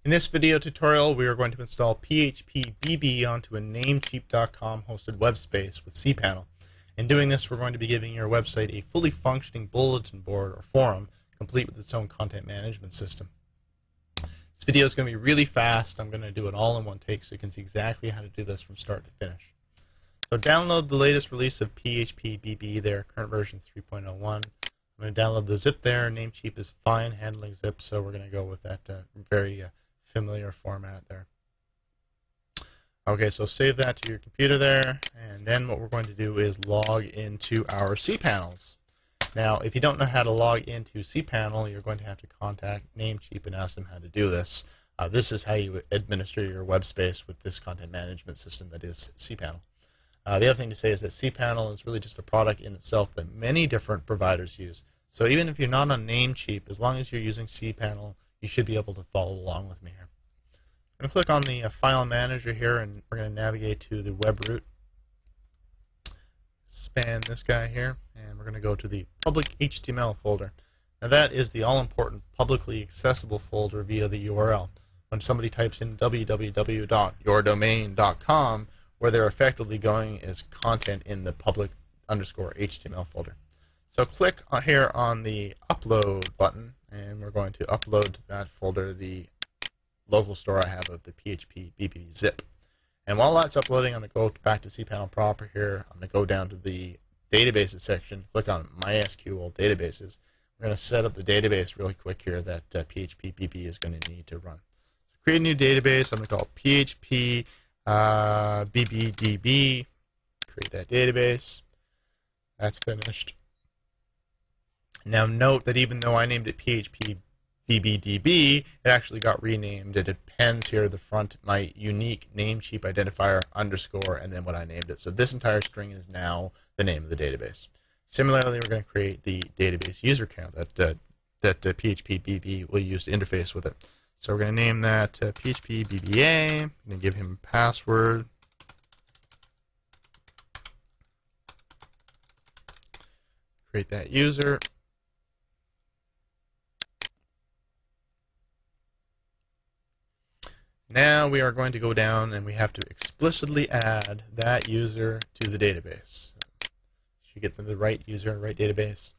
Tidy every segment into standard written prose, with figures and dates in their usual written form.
In this video tutorial, we are going to install PHPBB onto a Namecheap.com hosted web space with cPanel. In doing this, we're going to be giving your website a fully functioning bulletin board or forum, complete with its own content management system. This video is going to be really fast. I'm going to do it all in one take so you can see exactly how to do this from start to finish. So download the latest release of PHPBB there, current version 3.01. I'm going to download the zip there. Namecheap is fine handling zip, so we're going to go with that very familiar format there. Okay, so save that to your computer there, and then what we're going to do is log into our cPanels. Now, if you don't know how to log into cPanel, you're going to have to contact Namecheap and ask them how to do this. This is how you administer your web space with this content management system that is cPanel. The other thing to say is that cPanel is really just a product in itself that many different providers use. So even if you're not on Namecheap, as long as you're using cPanel, you should be able to follow along with me here. I'm going to click on the file manager here, and we're going to navigate to the web root. Span this guy here, and we're going to go to the public HTML folder. Now that is the all-important publicly accessible folder via the URL. When somebody types in www.yourdomain.com, where they're effectively going is content in the public_HTML folder. So click here on the upload button, and we're going to upload to that folder the local store I have of the PHPBB zip. And while that's uploading, I'm going to go back to cPanel proper here. I'm going to go down to the databases section, click on MySQL databases. We're going to set up the database really quick here that PHPBB is going to need to run. So create a new database. I'm going to call it PHPBBDB. Create that database. That's finished. Now note that even though I named it PHPBBDB, it actually got renamed. It appends here at the front my unique Namecheap identifier underscore and then what I named it. So this entire string is now the name of the database. Similarly, we're going to create the database user account that PHPBB will use to interface with it. So we're going to name that PHPBBA. I'm going to give him a password. Create that user. Now we are going to go down and we have to explicitly add that user to the database. You get the right user and right database.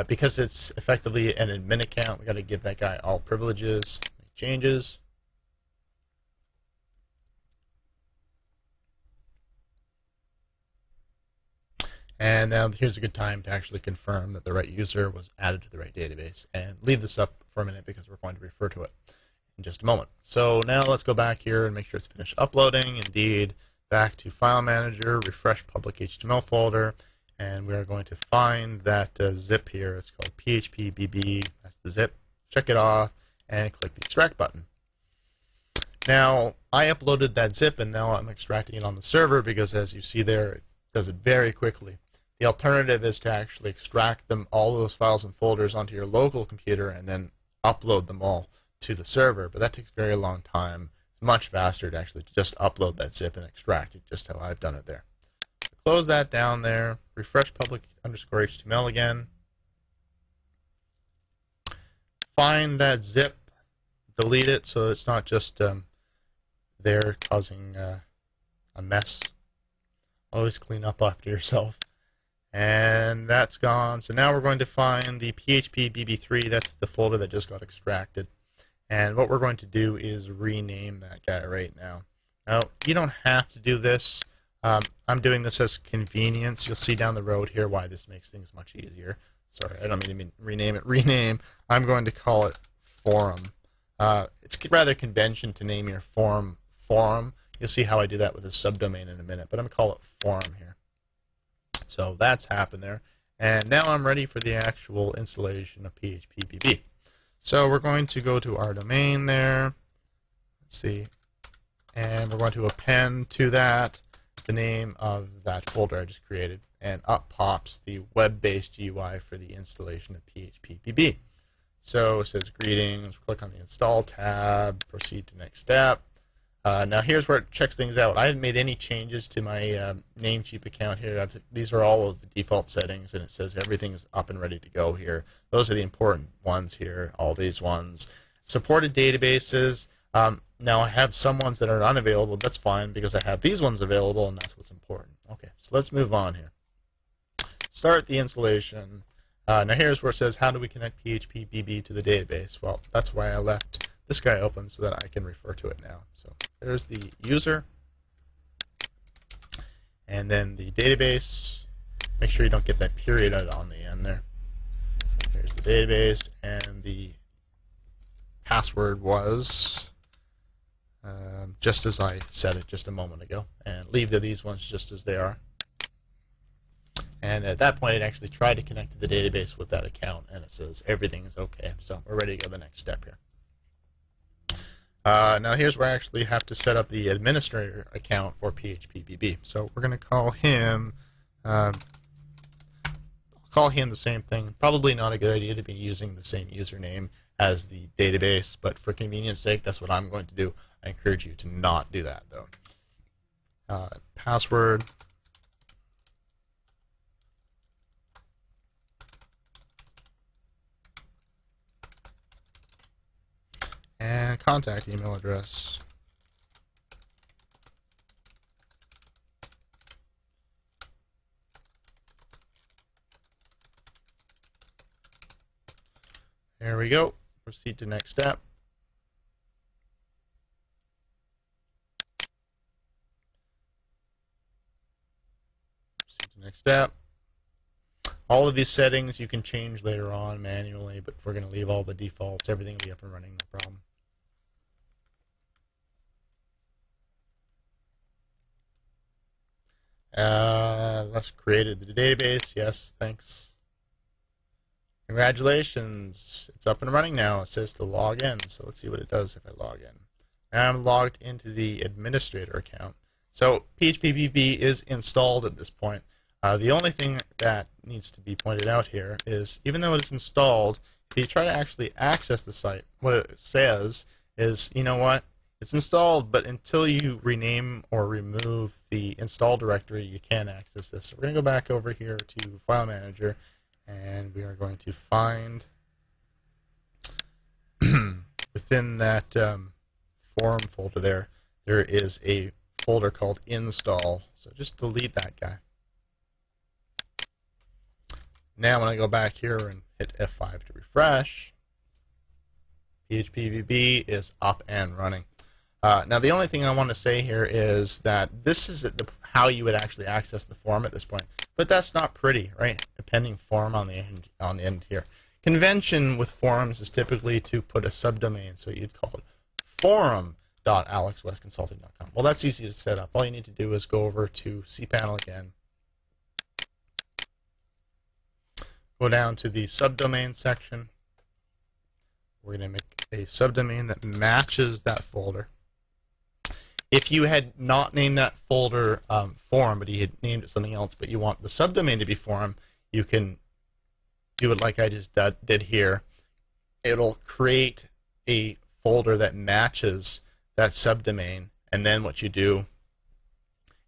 Because it's effectively an admin account, we got to give that guy all privileges, make changes. And now here's a good time to actually confirm that the right user was added to the right database, and leave this up for a minute because we're going to refer to it in just a moment. So now let's go back here and make sure it's finished uploading. Indeed, back to File Manager, refresh public HTML folder, and we are going to find that zip here. It's called PHPBB. That's the zip. Check it off and click the extract button. Now I uploaded that zip and now I'm extracting it on the server because, as you see there, it does it very quickly. The alternative is to actually extract all those files and folders onto your local computer and then upload them all to the server, but that takes a very long time. It's much faster to actually just upload that zip and extract it, just how I've done it there. So close that down there, refresh public_HTML again, find that zip, delete it so it's not just there causing a mess. Always clean up after yourself. And that's gone. So now we're going to find the PHPBB3. That's the folder that just got extracted. And what we're going to do is rename that guy right now. Now, you don't have to do this. I'm doing this as convenience. You'll see down the road here why this makes things much easier. Sorry, I don't mean to rename it. Rename. I'm going to call it forum. It's rather convention to name your forum. You'll see how I do that with a subdomain in a minute, but I'm going to call it forum here. So that's happened there. And now I'm ready for the actual installation of PHPBB. So we're going to go to our domain there. Let's see. And we're going to append to that the name of that folder I just created. And up pops the web-based GUI for the installation of PHPBB. So it says greetings. Click on the install tab. Proceed to next step. Now here's where it checks things out. I haven't made any changes to my Namecheap account here. These are all of the default settings, and it says everything is up and ready to go here. Those are the important ones here, all these ones. Supported databases. Now I have some ones that are unavailable. That's fine because I have these ones available, and that's what's important. Okay, so let's move on here. Start the installation. Now here's where it says, how do we connect PHPBB to the database? Well, that's why I left this guy open so that I can refer to it now. So there's the user, and then the database. Make sure you don't get that period on the end there. Here's the database, and the password was just as I said it just a moment ago, and leave these ones just as they are. And at that point, it actually tried to connect to the database with that account, and it says everything is okay. So we're ready to go to the next step here. Now here's where I actually have to set up the administrator account for PHPBB. So we're going to call him the same thing. Probably not a good idea to be using the same username as the database, but for convenience sake, that's what I'm going to do. I encourage you to not do that, though. Password. And contact email address. There we go. Proceed to next step. Proceed to next step. All of these settings you can change later on manually, but we're going to leave all the defaults. Everything will be up and running, no problem. Let's create the database. Yes, thanks. Congratulations, it's up and running now. It says to log in, so let's see what it does if I log in. Now I'm logged into the administrator account. So PHPBB is installed at this point. The only thing that needs to be pointed out here is, even though it's installed, if you try to actually access the site, what it says is, you know what, it's installed, but until you rename or remove the install directory, you can't access this. So we're going to go back over here to File Manager, and we are going to find within that forum folder there is a folder called install. So just delete that guy. Now when I go back here and hit F5 to refresh, PHPBB is up and running. Now the only thing I want to say here is that this is how you would actually access the forum at this point. But that's not pretty, right? Appending forum on the end here. Convention with forums is typically to put a subdomain, so you'd call it forum.alexwestconsulting.com. Well, that's easy to set up. All you need to do is go over to cPanel again. Go down to the subdomain section. We're going to make a subdomain that matches that folder. If you had not named that folder forum, but you had named it something else, but you want the subdomain to be forum, you can do it like I just did here. It'll create a folder that matches that subdomain, and then what you do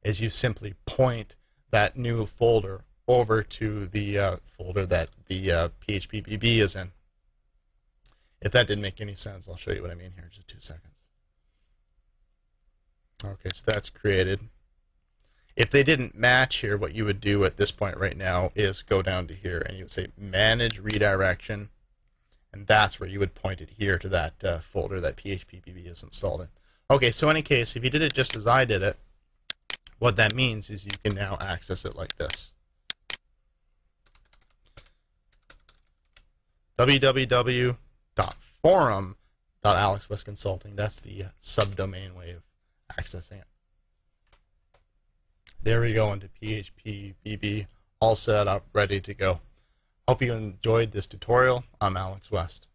is you simply point that new folder over to the folder that the PHPBB is in. If that didn't make any sense, I'll show you what I mean here in just 2 seconds. Okay, so that's created. If they didn't match here, what you would do at this point right now is go down to here and you would say Manage Redirection, and that's where you would point it here to that folder that PHPBB is installed in. Okay, so in any case, if you did it just as I did it, what that means is you can now access it like this. www.forum.alexwestconsulting. That's the subdomain way of accessing it. There we go into PHPBB, all set up, ready to go. Hope you enjoyed this tutorial. I'm Alex West.